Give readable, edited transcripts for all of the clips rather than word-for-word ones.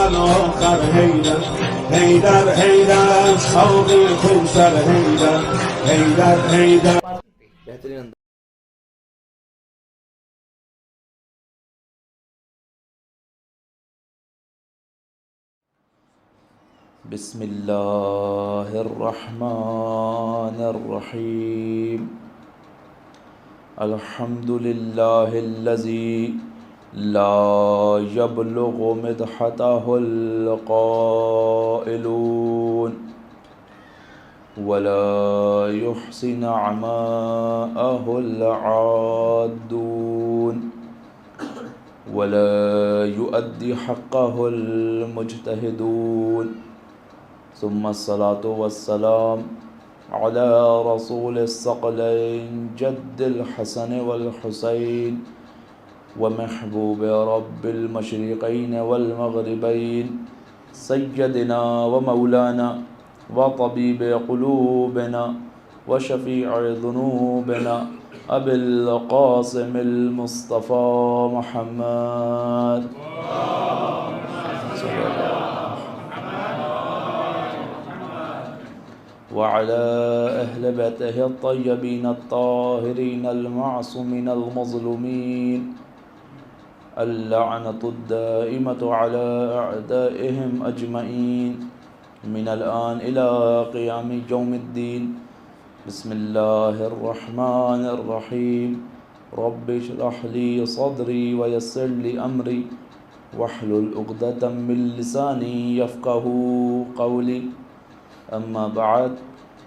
اول آخر حیدر حیدر حیدر شوق خون سر حیدر حیدر حیدر. بہترین بسم اللہ الرحمن الرحیم الحمد للہ الذی لا یبلغ مدحتہ القائلون ولا يحسن عماءه العادون ولا يؤدي حقه المجتهدون ثم الصلاة والسلام على رسول الثقلين جد الحسن والحسين ومحبوب رب المشرقين والمغربين سيدنا ومولانا وطبيب قلوبنا وشفيع ذنوبنا أبي القاسم المصطفى محمد وعلى أهل بيته الطيبين الطاهرين المعصومين المظلومين اللعنة الدائمة على أعدائهم أجمعين من الآن إلى قيام يوم الدين. بسم الله الرحمن الرحيم رب اشرح لي صدري ويسر لي أمري واحلل عقدة من لساني يفقهوا قولي. أما بعد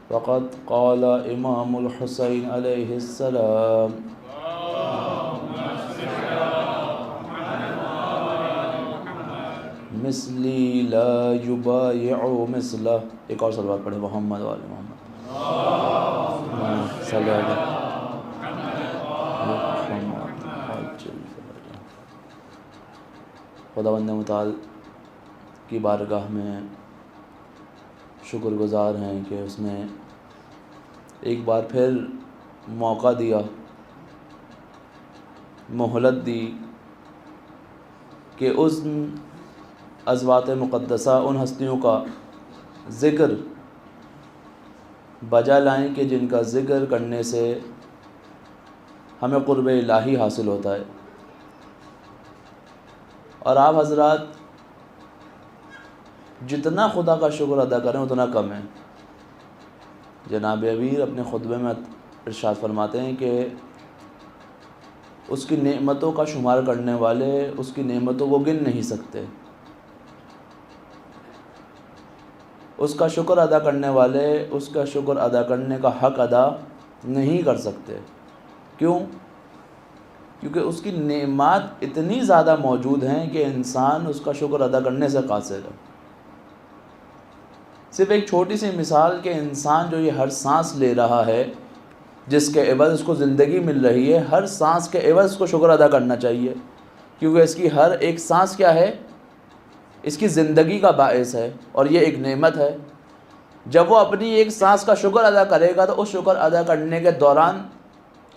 فقد قال إمام الحسين عليه السلام مثلی لا یبایع مثلہ. ایک اور صلوات پڑھے محمد وآل محمد صلی اللہ علیہ خداوند متعال کی بارگاہ میں شکر گزار ہیں کہ اس نے ایک بار پھر موقع دیا، مہلت دی کہ اس ازوات مقدسہ ان ہستیوں کا ذکر بجا لائیں کہ جن کا ذکر کرنے سے ہمیں قرب الہی حاصل ہوتا ہے. اور آپ حضرات جتنا خدا کا شکر ادا کریں اتنا کم ہے. جناب امیر اپنے خطبے میں ارشاد فرماتے ہیں کہ اس کی نعمتوں کا شمار کرنے والے اس کی نعمتوں کو گن نہیں سکتے، اس کا شکر ادا کرنے والے اس کا شکر ادا کرنے کا حق ادا نہیں کر سکتے. کیوں؟ کیونکہ اس کی نعمات اتنی زیادہ موجود ہیں کہ انسان اس کا شکر ادا کرنے سے قاصر ہے. صرف ایک چھوٹی سی مثال کہ انسان جو یہ ہر سانس لے رہا ہے، جس کے عوض اس کو زندگی مل رہی ہے، ہر سانس کے عوض اس کو شکر ادا کرنا چاہیے، کیونکہ اس کی ہر ایک سانس کیا ہے؟ اس کی زندگی کا باعث ہے اور یہ ایک نعمت ہے. جب وہ اپنی ایک سانس کا شکر ادا کرے گا تو اس شکر ادا کرنے کے دوران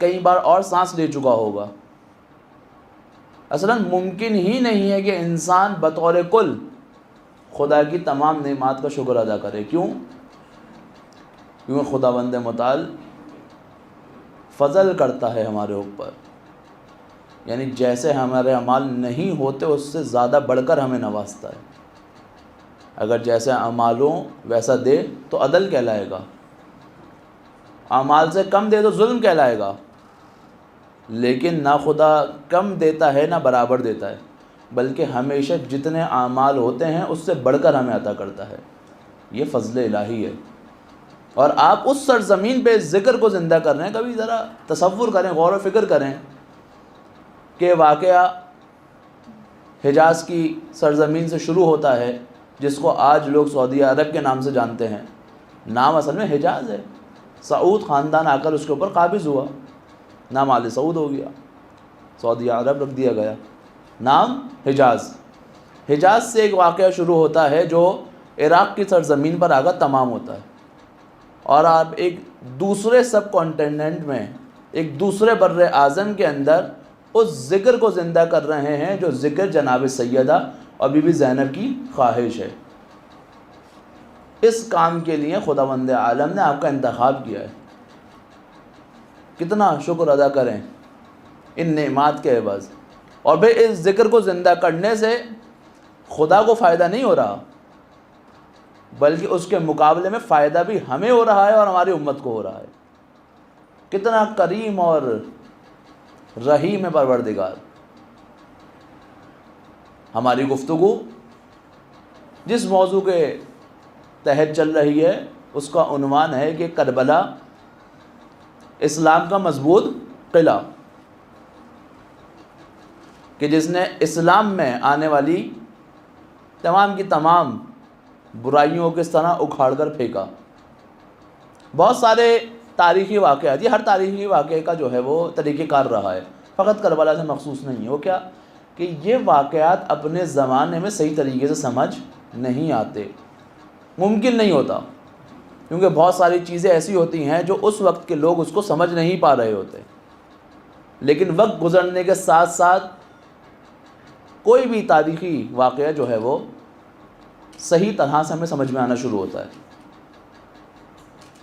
کئی بار اور سانس لے چکا ہوگا. اصلاً ممکن ہی نہیں ہے کہ انسان بطور کل خدا کی تمام نعمات کا شکر ادا کرے. کیوں؟ کیونکہ خداوند متعال فضل کرتا ہے ہمارے اوپر، یعنی جیسے ہمارے اعمال نہیں ہوتے اس سے زیادہ بڑھ کر ہمیں نوازتا ہے. اگر جیسے اعمال ہوں ویسا دے تو عدل کہلائے گا، اعمال سے کم دے تو ظلم کہلائے گا. لیکن نہ خدا کم دیتا ہے نہ برابر دیتا ہے، بلکہ ہمیشہ جتنے اعمال ہوتے ہیں اس سے بڑھ کر ہمیں عطا کرتا ہے. یہ فضل الہی ہے. اور آپ اس سرزمین پہ ذکر کو زندہ کر رہے ہیں. کبھی ذرا تصور کریں، غور و فکر کریں کہ واقعہ حجاز کی سرزمین سے شروع ہوتا ہے، جس کو آج لوگ سعودی عرب کے نام سے جانتے ہیں. نام اصل میں حجاز ہے. سعود خاندان آ کر اس کے اوپر قابض ہوا، نام آل سعود ہو گیا، سعودی عرب رکھ دیا گیا، نام حجاز. حجاز سے ایک واقعہ شروع ہوتا ہے جو عراق کی سرزمین پر آ کر تمام ہوتا ہے، اور آپ ایک دوسرے سب کانٹیننٹ میں، ایک دوسرے بر اعظم کے اندر اس ذکر کو زندہ کر رہے ہیں جو ذکر جناب سیدہ اور بی بی زینب کی خواہش ہے۔ اس کام کے لیے خداوند عالم نے آپ کا انتخاب کیا ہے۔ کتنا شکر ادا کریں ان نعمات کے عوض۔ اور پھر اس ذکر کو زندہ کرنے سے خدا کو فائدہ نہیں ہو رہا، بلکہ اس کے مقابلے میں فائدہ بھی ہمیں ہو رہا ہے اور ہماری امت کو ہو رہا ہے۔ کتنا کریم اور رحیم ہے پروردگار۔ ہماری گفتگو جس موضوع کے تحت چل رہی ہے اس کا عنوان ہے کہ کربلا اسلام کا مضبوط قلعہ، کہ جس نے اسلام میں آنے والی تمام کی تمام برائیوں کو کس طرح اکھاڑ کر پھینکا۔ بہت سارے تاریخی واقعات، یہ ہر تاریخی واقعے کا جو ہے وہ طریقہ کار رہا ہے، فقط کربلا سے مخصوص نہیں ہے۔ وہ کیا کہ یہ واقعات اپنے زمانے میں صحیح طریقے سے سمجھ نہیں آتے، ممکن نہیں ہوتا، کیونکہ بہت ساری چیزیں ایسی ہوتی ہیں جو اس وقت کے لوگ اس کو سمجھ نہیں پا رہے ہوتے، لیکن وقت گزرنے کے ساتھ ساتھ کوئی بھی تاریخی واقعہ جو ہے وہ صحیح طرح سے ہمیں سمجھ میں آنا شروع ہوتا ہے۔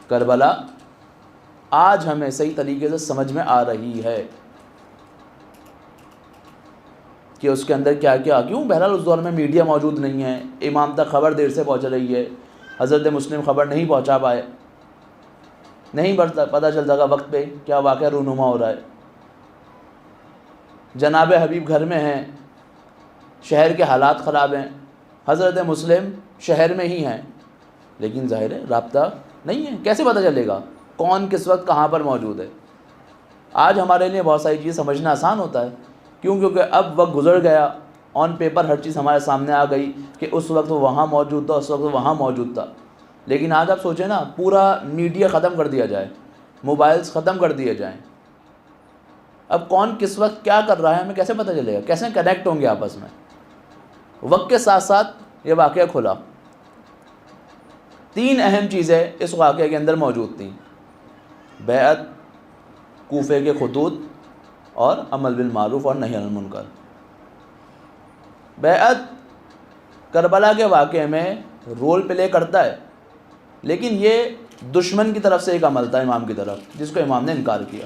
کربلا آج ہمیں صحیح طریقے سے سمجھ میں آ رہی ہے کہ اس کے اندر کیا کیا، کیوں بہرحال اس دور میں میڈیا موجود نہیں ہے، امام تک خبر دیر سے پہنچ رہی ہے، حضرت مسلم خبر نہیں پہنچا پائے، نہیں پتہ چل سکا وقت پہ کیا واقعہ رونما ہو رہا ہے۔ جناب حبیب گھر میں ہیں، شہر کے حالات خراب ہیں، حضرت مسلم شہر میں ہی ہیں، لیکن ظاہر ہے رابطہ نہیں ہے، کیسے پتہ چلے گا کون کس وقت کہاں پر موجود ہے۔ آج ہمارے لیے بہت ساری چیز سمجھنا آسان ہوتا ہے، کیونکہ اب وقت گزر گیا، آن پیپر ہر چیز ہمارے سامنے آ گئی کہ اس وقت وہ وہاں موجود تھا، اس وقت وہ وہاں موجود تھا۔ لیکن آج آپ سوچیں نا، پورا میڈیا ختم کر دیا جائے، موبائلز ختم کر دیے جائیں، اب کون کس وقت کیا کر رہا ہے ہمیں کیسے پتہ چلے گا، کیسے کنیکٹ ہوں گے آپس میں۔ وقت کے ساتھ ساتھ یہ واقعہ کھلا، 3 اہم چیزیں اس واقعے کے اندر موجود تھیں: بیعت، کوفے کے خطوط اور امر بالمعروف اور نہی عن المنکر۔ بیعت کربلا کے واقعے میں رول پلے کرتا ہے، لیکن یہ دشمن کی طرف سے ایک عمل تھا امام کی طرف، جس کو امام نے انکار کیا۔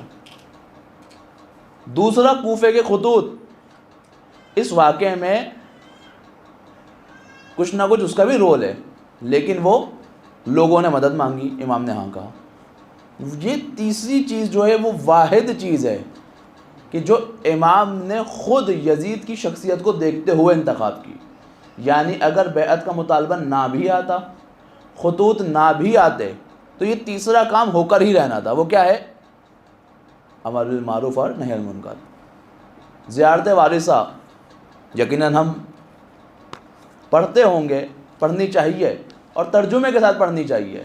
دوسرا کوفے کے خطوط، اس واقعے میں کچھ نہ کچھ اس کا بھی رول ہے، لیکن وہ لوگوں نے مدد مانگی، امام نے ہاں کہا۔ یہ تیسری چیز جو ہے وہ واحد چیز ہے کہ جو امام نے خود یزید کی شخصیت کو دیکھتے ہوئے انتخاب کی، یعنی اگر بیعت کا مطالبہ نہ بھی آتا، خطوط نہ بھی آتے، تو یہ تیسرا کام ہو کر ہی رہنا تھا۔ وہ کیا ہے؟ امر بالمعروف اور نہی عن المنکر۔ زیارت وارثہ یقیناً ہم پڑھتے ہوں گے، پڑھنی چاہیے اور ترجمے کے ساتھ پڑھنی چاہیے،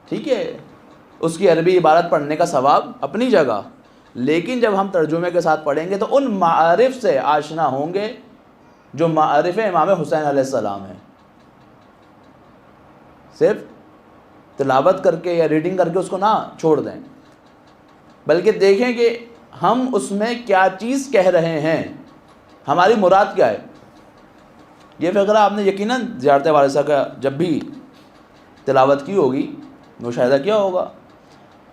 ٹھیک ہے، اس کی عربی عبارت پڑھنے کا ثواب اپنی جگہ، لیکن جب ہم ترجمے کے ساتھ پڑھیں گے تو ان معارف سے آشنا ہوں گے جو معارف امام حسین علیہ السلام ہیں۔ صرف تلاوت کر کے یا ریڈنگ کر کے اس کو نہ چھوڑ دیں، بلکہ دیکھیں کہ ہم اس میں کیا چیز کہہ رہے ہیں، ہماری مراد کیا ہے۔ یہ فقرہ آپ نے یقیناً زیارت وارثہ کا جب بھی تلاوت کی ہوگی، مشاہدہ کیا ہوگا۔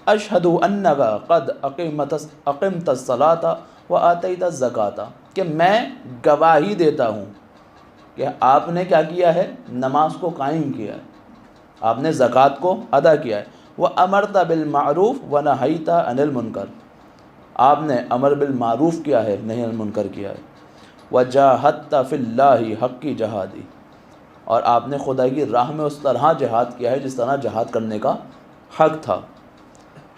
اشہد انک قد اقمت الصلاۃ وآتیت الزکاۃ، کہ میں گواہی دیتا ہوں کہ آپ نے کیا کیا ہے، نماز کو قائم کیا ہے، آپ نے زکوٰۃ کو ادا کیا ہے، وامرت بالمعروف ونہیت عن المنکر، آپ نے امر بالمعروف کیا ہے، نہی عن المنکر کیا ہے، وجاہدت فی اللہ حق جہادی، اور آپ نے خدا کی راہ میں اس طرح جہاد کیا ہے جس طرح جہاد کرنے کا حق تھا،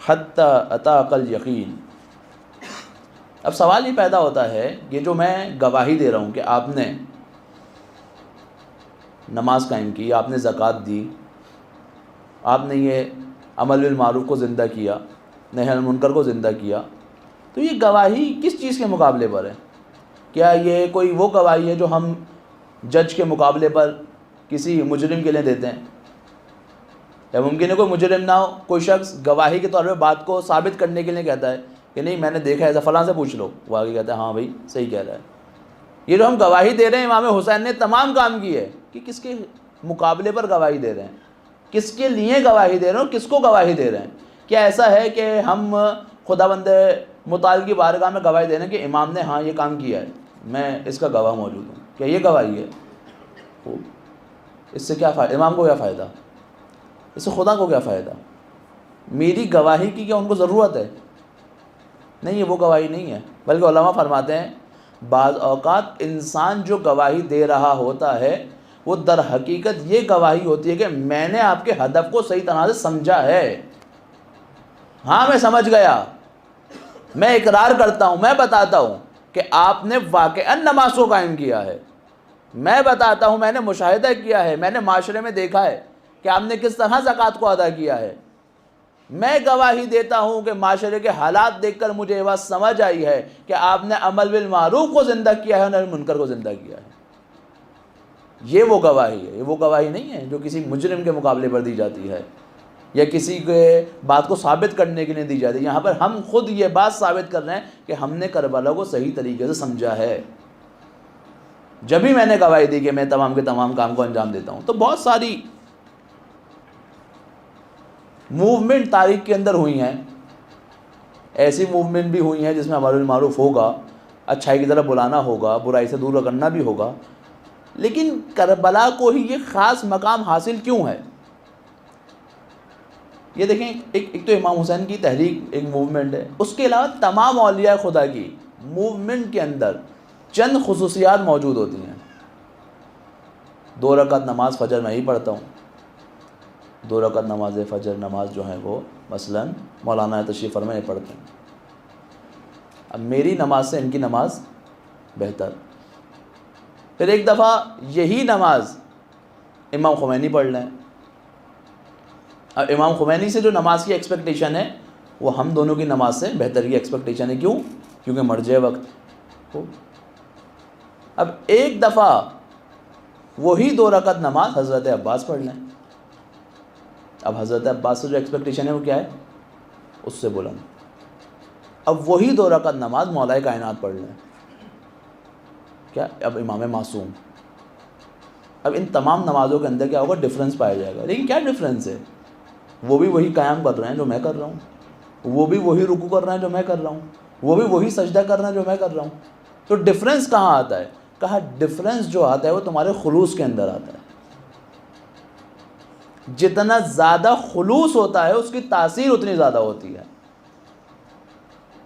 حتی اتاک الیقین۔ اب سوال یہ پیدا ہوتا ہے کہ جو میں گواہی دے رہا ہوں کہ آپ نے نماز قائم کی، آپ نے زکوٰۃ دی، آپ نے یہ امر بالمعروف کو زندہ کیا، نہی عن المنکر کو زندہ کیا، تو یہ گواہی کس چیز کے مقابلے پر ہے؟ کیا یہ کوئی وہ گواہی ہے جو ہم جج کے مقابلے پر کسی مجرم کے لیے دیتے ہیں؟ یا ممکن ہے کوئی مجرم نہ ہو، کوئی شخص گواہی کے طور پہ بات کو ثابت کرنے کے لیے کہتا ہے کہ نہیں میں نے دیکھا ہے، ایسا فلاں سے پوچھ لو، وہ آگے کہتا ہے ہاں بھائی صحیح کہہ رہا ہے، یہ جو ہم گواہی دے رہے ہیں امام حسین نے تمام کام کیے کہ کس کے مقابلے پر گواہی دے رہے ہیں, کس کے لیے گواہی دے رہے ہیں, کس کو گواہی دے رہے ہیں. کیا ایسا ہے کہ ہم خداوند متعال کی بارگاہ میں گواہی دے رہے ہیں کہ امام نے ہاں یہ کام کیا ہے, میں اس کا گواہ موجود ہوں, کیا یہ گواہی ہے؟ اس سے کیا فائدہ, امام کو کیا فائدہ, اس سے خدا کو کیا فائدہ؟ میری گواہی کی کیا ان کو ضرورت ہے؟ نہیں, وہ گواہی نہیں ہے. بلکہ علماء فرماتے ہیں بعض اوقات انسان جو گواہی دے رہا ہوتا ہے وہ در حقیقت یہ گواہی ہوتی ہے کہ میں نے آپ کے ہدف کو صحیح طرح سے سمجھا ہے. ہاں میں سمجھ گیا, میں اقرار کرتا ہوں, میں بتاتا ہوں کہ آپ نے واقعاً نماز کو قائم کیا ہے, میں بتاتا ہوں میں نے مشاہدہ کیا ہے, میں نے معاشرے میں دیکھا ہے کہ آپ نے کس طرح زکوٰۃ کو ادا کیا ہے. میں گواہی دیتا ہوں کہ معاشرے کے حالات دیکھ کر مجھے یہ بات سمجھ آئی ہے کہ آپ نے عمل بالمعروف کو زندہ کیا ہے اور نہی منکر کو زندہ کیا ہے. یہ وہ گواہی ہے, یہ وہ گواہی نہیں ہے جو کسی مجرم کے مقابلے پر دی جاتی ہے یا کسی کے بات کو ثابت کرنے کے لیے دی جاتی ہے. یہاں پر ہم خود یہ بات ثابت کر رہے ہیں کہ ہم نے کربلا کو صحیح طریقے سے سمجھا ہے. جب ہی میں نے گواہی دی کہ میں تمام کے تمام کام کو انجام دیتا ہوں. تو بہت ساری موومنٹ تاریخ کے اندر ہوئی ہیں, ایسی موومنٹ بھی ہوئی ہیں جس میں امر بالمعروف ہوگا, اچھائی کی طرف بلانا ہوگا, برائی سے دور کرنا بھی ہوگا, لیکن کربلا کو ہی یہ خاص مقام حاصل کیوں ہے؟ یہ دیکھیں, ایک تو امام حسین کی تحریک ایک موومنٹ ہے, اس کے علاوہ تمام اولیاء خدا کی موومنٹ کے اندر چند خصوصیات موجود ہوتی ہیں. 2 رکعت نماز فجر میں ہی پڑھتا ہوں, 2 رکعت نماز فجر نماز جو ہے وہ مثلاً مولانا تشریف فرمائے پڑھتے ہیں. اب میری نماز سے ان کی نماز بہتر. پھر ایک دفعہ یہی نماز امام خمینی پڑھ لیں. اب امام خمینی سے جو نماز کی ایکسپیکٹیشن ہے وہ ہم دونوں کی نماز سے بہتر کی ایکسپیکٹیشن ہے. کیوں؟ کیونکہ مرجع وقت ہو. اب ایک دفعہ وہی 2 رکعت نماز حضرت عباس پڑھ لیں. اب حضرت عباس سے جو ایکسپیکٹیشن ہے وہ کیا ہے؟ اس سے بلند. اب وہی 2 رکعت نماز مولا کائنات پڑھ لیں. کیا؟ اب امام معصوم. اب ان تمام نمازوں کے اندر کیا ہوگا؟ ڈفرینس پایا جائے گا. لیکن کیا ڈفرینس ہے؟ وہ بھی وہی قیام کر رہے ہیں جو میں کر رہا ہوں, وہ بھی وہی رکوع کر رہے ہیں جو میں کر رہا ہوں, وہ بھی وہی سجدہ کر رہے ہیں جو میں کر رہا ہوں. تو ڈفرینس کہاں آتا ہے؟ کہا ڈفرینس جو آتا ہے وہ تمہارے خلوص کے اندر آتا ہے. جتنا زیادہ خلوص ہوتا ہے اس کی تاثیر اتنی زیادہ ہوتی ہے.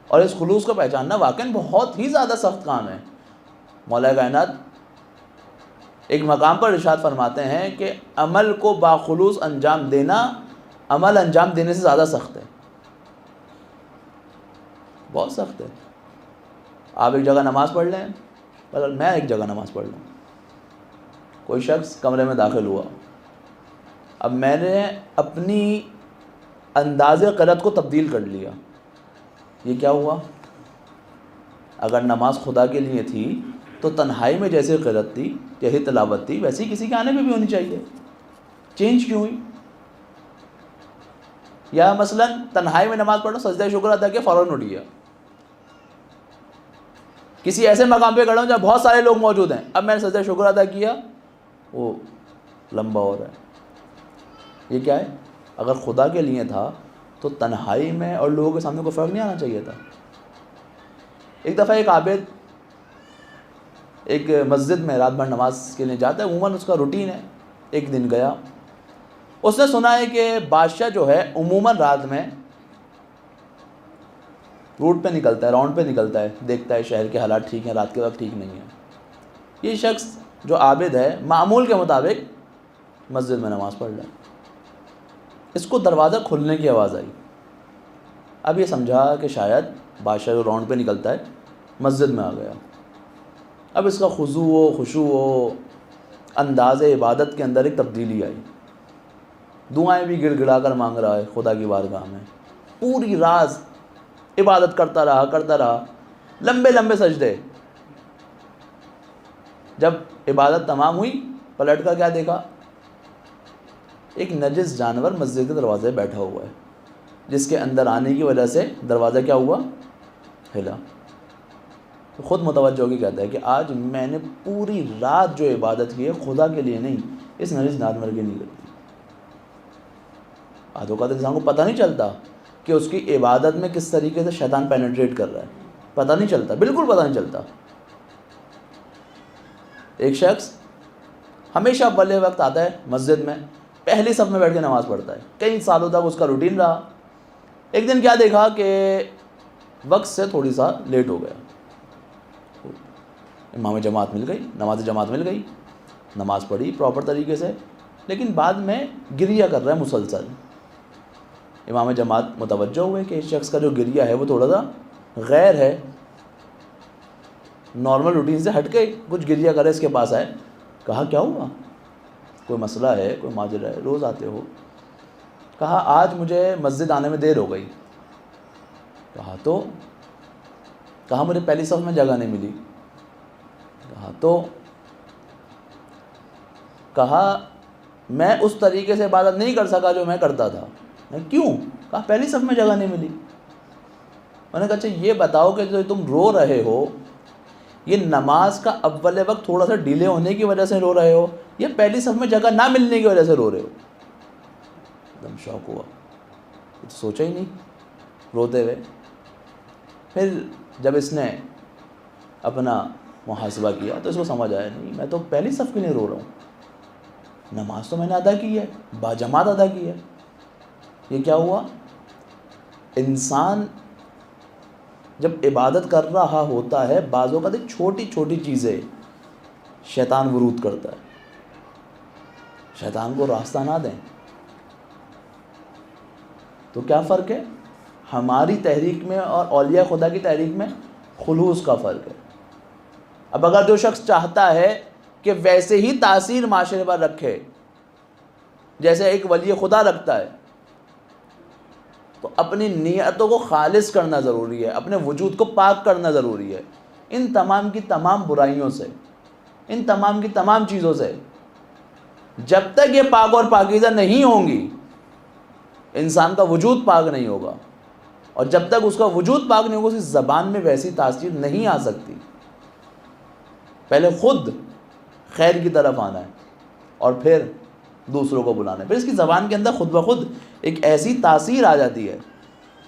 اور اس خلوص کو پہچاننا واقعاً بہت ہی زیادہ سخت کام ہے. مولا کائنات ایک مقام پر ارشاد فرماتے ہیں کہ عمل کو باخلوص انجام دینا عمل انجام دینے سے زیادہ سخت ہے, بہت سخت ہے. آپ ایک جگہ نماز پڑھ لیں, مطلب میں ایک جگہ نماز پڑھ لوں, کوئی شخص کمرے میں داخل ہوا, اب میں نے اپنی انداز قرأت کو تبدیل کر لیا. یہ کیا ہوا؟ اگر نماز خدا کے لیے تھی تو تنہائی میں جیسے قرأت تھی, جیسی تلاوت تھی, ویسی کسی کے آنے میں بھی ہونی چاہیے. چینج کیوں ہوئی؟ یا مثلاً تنہائی میں نماز پڑھو, سجدہ شکر ادا کیا, فوراً اٹھ گیا. کسی ایسے مقام پہ کھڑا ہوں جہاں بہت سارے لوگ موجود ہیں, اب میں نے سجدہ شکر ادا کیا, وہ لمبا ہو رہا ہے. یہ کیا ہے؟ اگر خدا کے لیے تھا تو تنہائی میں اور لوگوں کے سامنے کوئی فرق نہیں آنا چاہیے تھا. ایک دفعہ ایک عابد ایک مسجد میں رات بھر نماز کے لیے جاتا ہے, عموماً اس کا روٹین ہے. ایک دن گیا, اس نے سنا ہے کہ بادشاہ جو ہے عموماً رات میں روٹ پہ نکلتا ہے, راؤنڈ پہ نکلتا ہے, دیکھتا ہے شہر کے حالات ٹھیک ہیں, رات کے وقت ٹھیک نہیں ہیں. یہ شخص جو عابد ہے معمول کے مطابق مسجد میں نماز پڑھ رہا ہے. اس کو دروازہ کھلنے کی آواز آئی. اب یہ سمجھا کہ شاید بادشاہ جو راؤنڈ پہ نکلتا ہے مسجد میں آ گیا. اب اس کا خضوع و خشوع و انداز عبادت کے اندر ایک تبدیلی آئی. دعائیں بھی گڑ گڑا کر مانگ رہا ہے خدا کی بارگاہ میں. پوری رات عبادت کرتا رہا, لمبے لمبے سجدے. جب عبادت تمام ہوئی, پلٹ کر کیا دیکھا؟ ایک نجس جانور مسجد کے دروازے بیٹھا ہوا ہے, جس کے اندر آنے کی وجہ سے دروازہ کیا ہوا؟ ہلا. تو خود متوجہ ہو کے کہتا ہے کہ آج میں نے پوری رات جو عبادت کی ہے خدا کے لیے نہیں، اس نریس نارمل کے نہیں کرتی. آدھوں کا انسان کو پتہ نہیں چلتا کہ اس کی عبادت میں کس طریقے سے شیطان پینیٹریٹ کر رہا ہے، پتہ نہیں چلتا، بالکل پتہ نہیں چلتا. ایک شخص ہمیشہ بلے وقت آتا ہے مسجد میں، پہلی صف میں بیٹھ کے نماز پڑھتا ہے، کئی سالوں تک اس کا روٹین رہا. ایک دن کیا دیکھا کہ وقت سے تھوڑی سا لیٹ ہو گیا. امام جماعت مل گئی، نماز جماعت مل گئی، نماز پڑھی پراپر طریقے سے، لیکن بعد میں گریہ کر رہا ہے مسلسل. امام جماعت متوجہ ہوئے کہ اس شخص کا جو گریہ ہے وہ تھوڑا سا غیر ہے، نارمل روٹین سے ہٹ کے کچھ گریہ کرے. اس کے پاس آئے، کہا کیا ہوا، کوئی مسئلہ ہے، کوئی ماجرا ہے، روز آتے ہو؟ کہا آج مجھے مسجد آنے میں دیر ہو گئی. کہا تو؟ کہا مجھے پہلی صف میں جگہ نہیں ملی. کہا تو؟ کہا میں اس طریقے سے عبادت نہیں کر سکا جو میں کرتا تھا. میں کیوں؟ کہا پہلی صف میں جگہ نہیں ملی. میں نے کہا اچھا یہ بتاؤ کہ جو تم رو رہے ہو یہ نماز کا اول وقت تھوڑا سا ڈیلے ہونے کی وجہ سے رو رہے ہو یا پہلی صف میں جگہ نہ ملنے کی وجہ سے رو رہے ہو؟ ایک دم شوق ہوا، کچھ سوچا ہی نہیں روتے ہوئے. پھر جب اس نے اپنا محاسبہ کیا تو اس کو سمجھ آیا نہیں میں تو پہلی صف کے لیے رو رہا ہوں، نماز تو میں نے ادا کی ہے، باجماعت ادا کی ہے. یہ کیا ہوا؟ انسان جب عبادت کر رہا ہوتا ہے بعض اوقات چھوٹی چھوٹی چیزیں شیطان ورود کرتا ہے. شیطان کو راستہ نہ دیں. تو کیا فرق ہے ہماری تحریک میں اور اولیاء خدا کی تحریک میں؟ خلوص کا فرق ہے. اب اگر جو شخص چاہتا ہے کہ ویسے ہی تاثیر معاشرے پر رکھے جیسے ایک ولی خدا رکھتا ہے تو اپنی نیتوں کو خالص کرنا ضروری ہے، اپنے وجود کو پاک کرنا ضروری ہے ان تمام کی تمام برائیوں سے، ان تمام کی تمام چیزوں سے. جب تک یہ پاک اور پاکیزہ نہیں ہوں گی انسان کا وجود پاک نہیں ہوگا، اور جب تک اس کا وجود پاک نہیں ہوگا اس کی زبان میں ویسی تاثیر نہیں آ سکتی. پہلے خود خیر کی طرف آنا ہے اور پھر دوسروں کو بلانا ہے، پھر اس کی زبان کے اندر خود بخود ایک ایسی تاثیر آ جاتی ہے.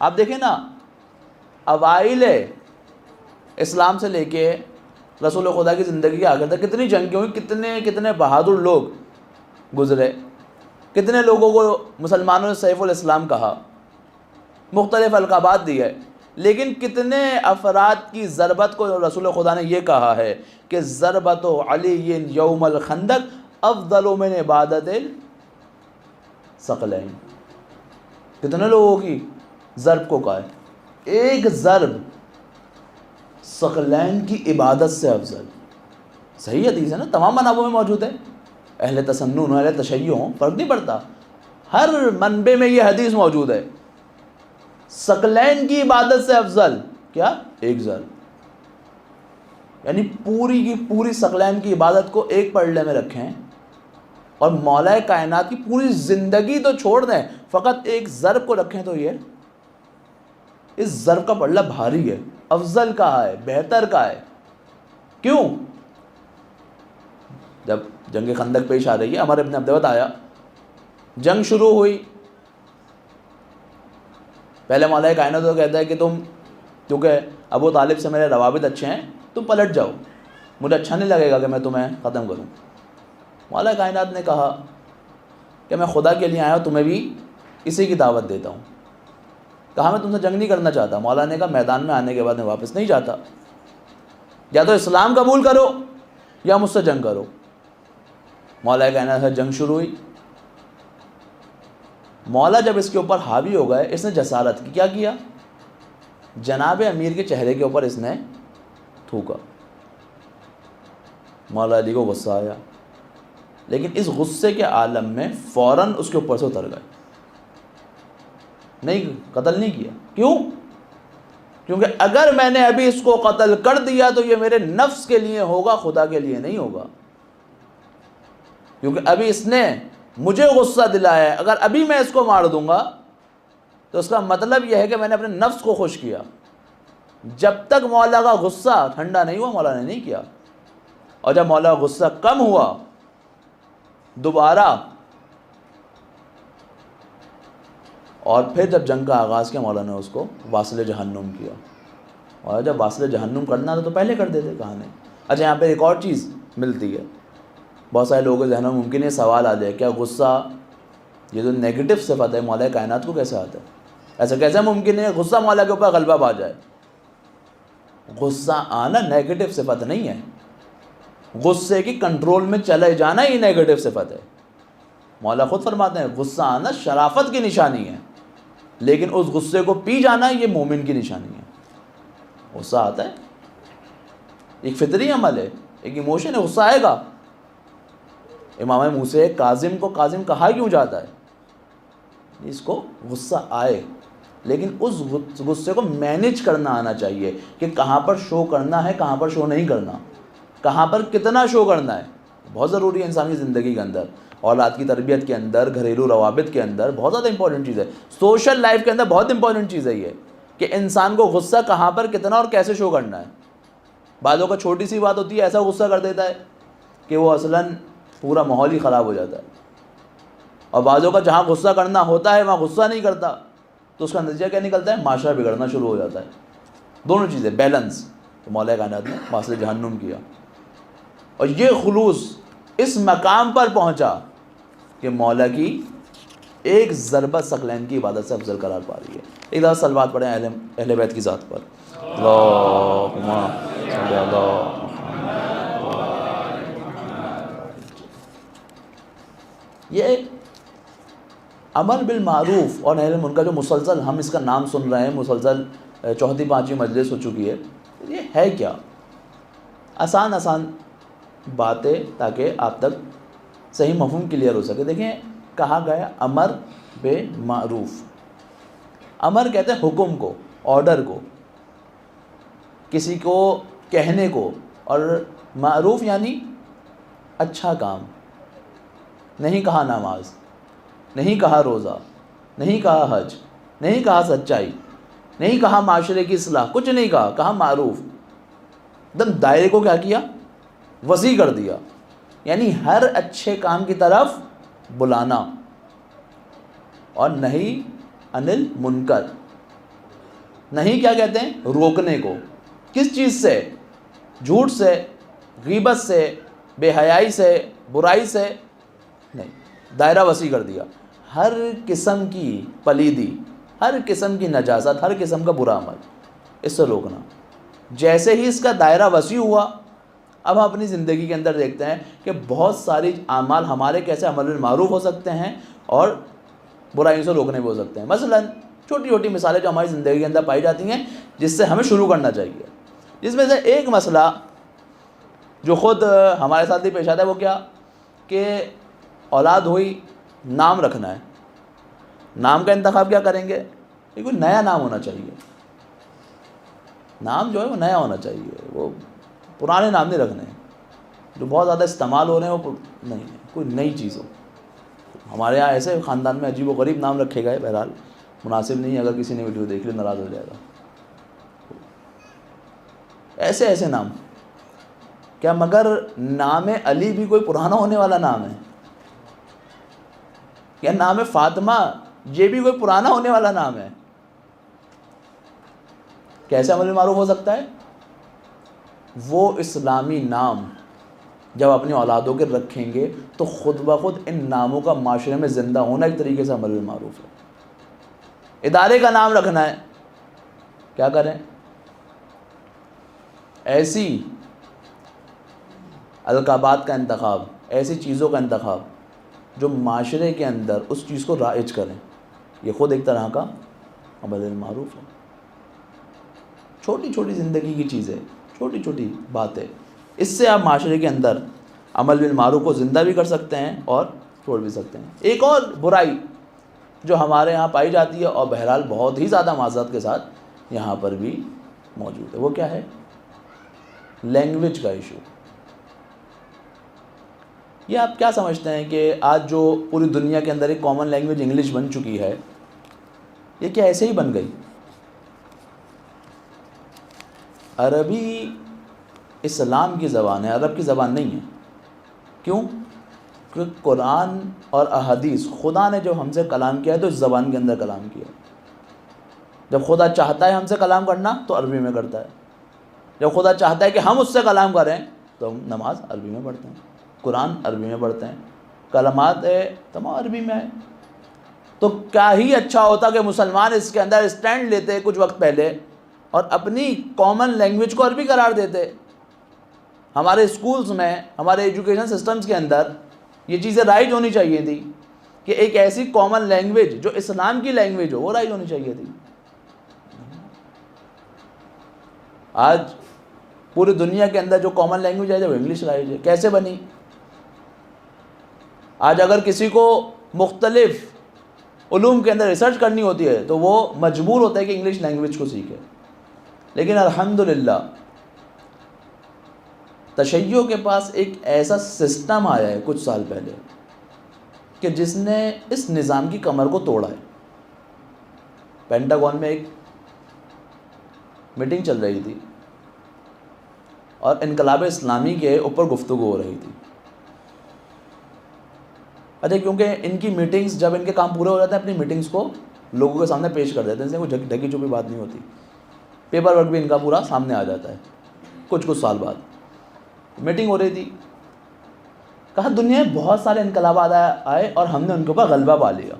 آپ دیکھیں نا اوائل اسلام سے لے کے رسول خدا کی زندگی کے آخر تک کتنی جنگیں ہوئی، کتنے بہادر لوگ گزرے، کتنے لوگوں کو مسلمانوں نے سیف الاسلام کہا، مختلف القابات دی ہے، لیکن کتنے افراد کی ضربت کو رسول خدا نے یہ کہا ہے کہ ضربت علی یوم الخندق افضل من عبادت الثقلین. کتنے لوگوں کی ضرب کو کہا ہے، ایک ضرب ثقلین کی عبادت سے افضل. صحیح حدیث ہے نا، تمام منابع میں موجود ہے، اہل تسنن اہل تشیع ہوں فرق نہیں پڑتا، ہر منبع میں یہ حدیث موجود ہے. ثقلین کی عبادت سے افضل کیا؟ ایک ضرب. یعنی پوری کی پوری ثقلین کی عبادت کو ایک پلڑے میں رکھیں اور مولا کائنات کی پوری زندگی تو چھوڑ دیں، فقط ایک ضرب کو رکھیں تو یہ اس ضرب کا پلڑا بھاری ہے، افضل کا ہے، بہتر کا ہے. کیوں؟ جب جنگ خندق پیش آ رہی ہے، عمر ابن عبد آیا، جنگ شروع ہوئی، پہلے مولا کائنات تو کہتا ہے کہ تم کیونکہ ابو طالب سے میرے روابط اچھے ہیں تم پلٹ جاؤ، مجھے اچھا نہیں لگے گا کہ میں تمہیں ختم کروں. مولا کائنات نے کہا کہ میں خدا کے لیے آیا ہوں، تمہیں بھی اسی کی دعوت دیتا ہوں. کہا میں تم سے جنگ نہیں کرنا چاہتا. مولا نے کہا میدان میں آنے کے بعد میں واپس نہیں جاتا، یا تو اسلام قبول کرو یا مجھ سے جنگ کرو. مولا کائنات سے جنگ شروع ہوئی. مولا جب اس کے اوپر حاوی ہو گئے اس نے جسارت کی. کیا کیا؟ جناب امیر کے چہرے کے اوپر اس نے تھوکا. مولا علی کو غصہ آیا، لیکن اس غصے کے عالم میں فوراً اس کے اوپر سے اتر گئے، نہیں قتل نہیں کیا. کیوں؟ کیونکہ اگر میں نے ابھی اس کو قتل کر دیا تو یہ میرے نفس کے لیے ہوگا، خدا کے لیے نہیں ہوگا. کیونکہ ابھی اس نے مجھے غصہ دلایا ہے، اگر ابھی میں اس کو مار دوں گا تو اس کا مطلب یہ ہے کہ میں نے اپنے نفس کو خوش کیا. جب تک مولا کا غصہ ٹھنڈا نہیں ہوا مولا نے نہیں کیا، اور جب مولا کا غصہ کم ہوا دوبارہ، اور پھر جب جنگ کا آغاز کیا مولا نے اس کو واصل جہنم کیا، اور جب واصل جہنم کرنا تھا تو پہلے کر دیتے، کہاں نہیں۔ اچھا یہاں پہ ایک اور چیز ملتی ہے، بہت سارے لوگوں کے ذہنوں میں ممکن یہ سوال آ جائے، کیا غصہ یہ جو نیگیٹو صفت ہے مولا کائنات کو کیسے آتا ہے؟ ایسا کیسے ممکن ہے غصہ مولا کے اوپر غلبہ پا جائے؟ غصہ آنا نیگیٹو صفت نہیں ہے، غصے کی کنٹرول میں چلے جانا ہی نیگیٹو صفت ہے۔ مولا خود فرماتے ہیں غصہ آنا شرافت کی نشانی ہے، لیکن اس غصے کو پی جانا یہ مومن کی نشانی ہے۔ غصہ آتا ہے، ایک فطری عمل ہے، ایک ایموشن ہے، غصہ آئے گا۔ امام موسیٰ کاظم کو کاظم کہا کیوں جاتا ہے؟ اس کو غصہ آئے، لیکن اس غصے کو مینیج کرنا آنا چاہیے کہ کہاں پر شو کرنا ہے، کہاں پر شو نہیں کرنا، کہاں پر کتنا شو کرنا ہے۔ بہت ضروری ہے انسانی زندگی کے اندر، اولاد کی تربیت کے اندر، گھریلو روابط کے اندر بہت زیادہ امپورٹنٹ چیز ہے، سوشل لائف کے اندر بہت امپورٹنٹ چیز ہے یہ کہ انسان کو غصہ کہاں پر کتنا اور کیسے شو کرنا ہے۔ بعضوں کا چھوٹی سی بات ہوتی ہے ایسا غصہ کر دیتا ہے کہ وہ اصلاً پورا ماحول ہی خراب ہو جاتا ہے، اور بعضوں کا جہاں غصہ کرنا ہوتا ہے وہاں غصہ نہیں کرتا، تو اس کا نتیجہ کیا نکلتا ہے؟ معاشرہ بگڑنا شروع ہو جاتا ہے۔ دونوں چیزیں بیلنس، تو مولا کائنات نے واصل جہنم کیا، اور یہ خلوص اس مقام پر پہنچا کہ مولا کی ایک ضربت ثقلین کی عبادت سے افضل قرار پا رہی ہے۔ ایک دفعہ صلوات پڑھیں اہل بیت کی ذات پر، اللہم صلی اللہ۔ یہ امر بالمعروف اور نہی عن المنکر جو مسلسل ہم اس کا نام سن رہے ہیں، مسلسل چوتھی پانچویں مجلس ہو چکی ہے، یہ ہے کیا؟ آسان باتیں تاکہ آپ تک صحیح مفہوم کلیئر ہو سکے۔ دیکھیں کہا گیا امر بالمعروف، امر کہتے ہیں حکم کو، آرڈر کو، کسی کو کہنے کو، اور معروف یعنی اچھا کام۔ نہیں کہا نماز، نہیں کہا روزہ، نہیں کہا حج، نہیں کہا سچائی، نہیں کہا معاشرے کی اصلاح، کچھ نہیں کہا، کہا معروف۔ دم دائرے کو کیا کیا؟ وسیع کر دیا، یعنی ہر اچھے کام کی طرف بلانا، اور نہی عن المنکر، نہیں کیا کہتے ہیں؟ روکنے کو۔ کس چیز سے؟ جھوٹ سے، غیبت سے، بے حیائی سے، برائی سے نہیں، دائرہ وسیع کر دیا۔ ہر قسم کی پلیدی، ہر قسم کی نجاست، ہر قسم کا برا عمل، اس سے روکنا۔ جیسے ہی اس کا دائرہ وسیع ہوا، اب ہم اپنی زندگی کے اندر دیکھتے ہیں کہ بہت ساری اعمال ہمارے کیسے عمل بالمعروف ہو سکتے ہیں اور برائیوں سے روکنے بھی ہو سکتے ہیں۔ مثلاً چھوٹی چھوٹی مثالیں جو ہماری زندگی کے اندر پائی جاتی ہیں جس سے ہمیں شروع کرنا چاہیے، جس میں سے ایک مسئلہ جو خود ہمارے ساتھ بھی پیش آتا ہے وہ کیا کہ اولاد ہوئی، نام رکھنا ہے۔ نام کا انتخاب کیا کریں گے؟ یہ کوئی نیا نام ہونا چاہیے، نام جو ہے وہ نیا ہونا چاہیے، وہ پرانے نام نہیں رکھنے جو بہت زیادہ استعمال ہو رہے ہیں، وہ نہیں، کوئی نئی چیز ہو۔ ہمارے یہاں ایسے خاندان میں عجیب و غریب نام رکھے گئے، بہرحال مناسب نہیں ہے، اگر کسی نے ویڈیو دیکھ لی ناراض ہو جائے گا۔ ایسے نام کیا مگر نام علی بھی کوئی پرانا ہونے والا نام ہے؟ کیا نام فاطمہ یہ بھی کوئی پرانا ہونے والا نام ہے؟ کیسے عمل معروف ہو سکتا ہے؟ وہ اسلامی نام جب اپنی اولادوں کے رکھیں گے تو خود بخود ان ناموں کا معاشرے میں زندہ ہونا ایک طریقے سے عمل معروف ہے۔ ادارے کا نام رکھنا ہے، کیا کریں؟ ایسی القابات کا انتخاب، ایسی چیزوں کا انتخاب جو معاشرے کے اندر اس چیز کو رائج کریں، یہ خود ایک طرح کا عمل معروف ہے۔ چھوٹی چھوٹی زندگی کی چیزیں، چھوٹی چھوٹی باتیں، اس سے آپ معاشرے کے اندر عمل بالمعروف کو زندہ بھی کر سکتے ہیں اور چھوڑ بھی سکتے ہیں۔ ایک اور برائی جو ہمارے یہاں پائی جاتی ہے اور بہرحال بہت ہی زیادہ معذرت کے ساتھ یہاں پر بھی موجود ہے، وہ کیا ہے؟ لینگویج کا ایشو۔ یہ آپ کیا سمجھتے ہیں کہ آج جو پوری دنیا کے اندر ایک کامن لینگویج انگلش بن چکی ہے، یہ کیا ایسے ہی بن گئی؟ عربی اسلام کی زبان ہے، عرب کی زبان نہیں ہے۔ کیوں؟ کیونکہ قرآن اور احادیث خدا نے جو ہم سے کلام کیا ہے تو اس زبان کے اندر کلام کیا ہے۔ جب خدا چاہتا ہے ہم سے کلام کرنا تو عربی میں کرتا ہے، جب خدا چاہتا ہے کہ ہم اس سے کلام کریں تو ہم نماز عربی میں پڑھتے ہیں، قرآن عربی میں پڑھتے ہیں، کلمات تمام عربی میں ہے۔ تو کیا ہی اچھا ہوتا کہ مسلمان اس کے اندر اسٹینڈ لیتے کچھ وقت پہلے اور اپنی کامن لینگویج کو عربی قرار دیتے۔ ہمارے اسکولز میں، ہمارے ایجوکیشن سسٹمز کے اندر یہ چیزیں رائج ہونی چاہیے تھی کہ ایک ایسی کامن لینگویج جو اسلام کی لینگویج ہو وہ رائج ہونی چاہیے تھی۔ آج پوری دنیا کے اندر جو کامن لینگویج ہے وہ انگلش رائج ہے۔ کیسے بنی؟ آج اگر کسی کو مختلف علوم کے اندر ریسرچ کرنی ہوتی ہے تو وہ مجبور ہوتا ہے کہ انگلش لینگویج کو سیکھے، لیکن الحمدللہ تشیع کے پاس ایک ایسا سسٹم آیا ہے کچھ سال پہلے کہ جس نے اس نظام کی کمر کو توڑا ہے۔ پینٹاگون میں ایک میٹنگ چل رہی تھی اور انقلاب اسلامی کے اوپر گفتگو ہو رہی تھی۔ اچھا، کیونکہ ان کی میٹنگز جب ان کے کام پورے ہو جاتے ہیں اپنی میٹنگز کو لوگوں کے سامنے پیش کر دیتے ہیں، اس میں کوئی ڈھکی چھپی بات نہیں ہوتی، پیپر ورک بھی ان کا پورا سامنے آ جاتا ہے۔ کچھ سال بعد میٹنگ ہو رہی تھی، کہا دنیا میں بہت سارے انقلابات آئے اور ہم نے ان کے اوپر غلبہ پا لیا،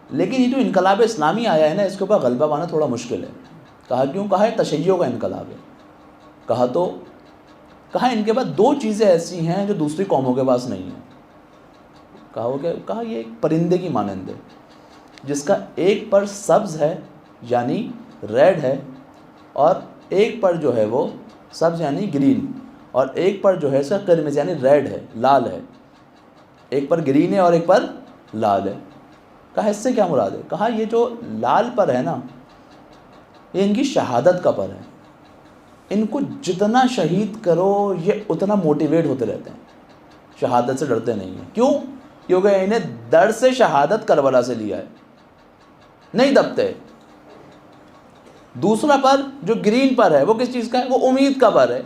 لیکن یہ جو انقلاب اسلامی آیا ہے نا اس کے اوپر غلبہ پانا تھوڑا مشکل ہے۔ کہا کیوں؟ کہا ہے تشیع کا انقلاب ہے۔ کہا ان کے پاس دو چیزیں ایسی ہیں جو دوسری قوموں کے پاس نہیں ہیں۔ کہا وہ کہ کہا یہ ایک پرندے کی مانند ہے جس کا ایک پر سبز ہے یعنی ریڈ ہے، اور ایک پر جو ہے وہ سبز یعنی گرین، اور ایک پر جو ہے اس کا قرمز یعنی ریڈ ہے، لال ہے۔ ایک پر گرین ہے اور ایک پر لال ہے۔ کہا اس سے کیا مراد ہے؟ کہا یہ جو لال پر ہے نا یہ ان کی شہادت کا پر ہے، ان کو جتنا شہید کرو یہ اتنا موٹیویٹ ہوتے رہتے ہیں، شہادت سے ڈرتے نہیں ہیں۔ کیوں؟ کیونکہ انہیں در سے شہادت کربلا سے لیا ہے، نہیں دبتے۔ دوسرا پر جو گرین پر ہے وہ کس چیز کا ہے؟ وہ امید کا پر ہے۔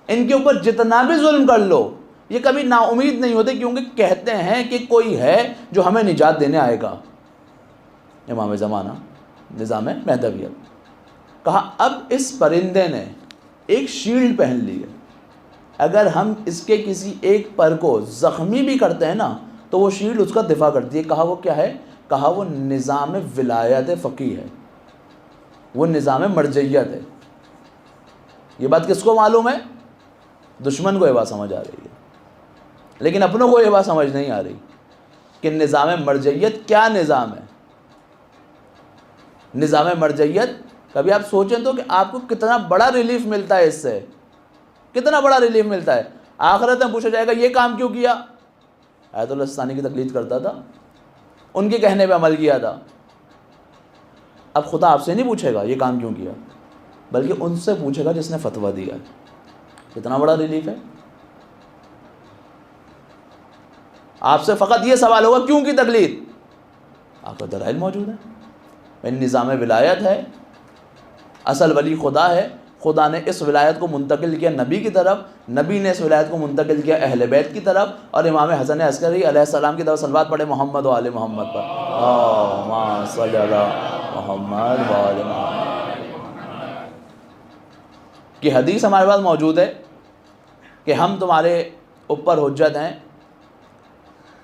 ان کے اوپر جتنا بھی ظلم کر لو یہ کبھی نا امید نہیں ہوتے، کیونکہ کہتے ہیں کہ کوئی ہے جو ہمیں نجات دینے آئے گا، امام زمانہ، نظام مہدویت۔ کہا اب اس پرندے نے ایک شیلڈ پہن لی ہے، اگر ہم اس کے کسی ایک پر کو زخمی بھی کرتے ہیں نا تو وہ شیلڈ اس کا دفاع کرتی ہے۔ کہا وہ کیا ہے؟ کہا وہ نظام ولایت فقیہ ہے، وہ نظام مرجعیت ہے۔ یہ بات کس کو معلوم ہے؟ دشمن کو یہ بات سمجھ آ رہی ہے، لیکن اپنوں کو یہ بات سمجھ نہیں آ رہی کہ نظام مرجعیت کیا نظام ہے۔ نظام مرجعیت کبھی آپ سوچیں تو کہ آپ کو کتنا بڑا ریلیف ملتا ہے، اس سے کتنا بڑا ریلیف ملتا ہے۔ آخرت میں پوچھا جائے گا یہ کام کیوں کیا؟ آیت اللہ سستانی کی تقلید کرتا تھا، ان کے کہنے پہ عمل کیا تھا۔ اب خدا آپ سے نہیں پوچھے گا یہ کام کیوں کیا، بلکہ ان سے پوچھے گا جس نے فتویٰ دیا ہے۔ کتنا بڑا ریلیف ہے۔ آپ سے فقط یہ سوال ہوگا کیوں کی تقلید؟ آپ کا دلائل موجود ہے، نظام ولایت ہے، اصل ولی خدا ہے، خدا نے اس ولایت کو منتقل کیا نبی کی طرف، نبی نے اس ولایت کو منتقل کیا اہل بیت کی طرف، اور امام حسن عسکری علیہ السلام کی طرف صلوات پڑھے محمد و آل محمد پر، اللہم صلی علی محمد و آل محمد کی حدیث ہمارے پاس موجود ہے کہ ہم تمہارے اوپر حجت ہیں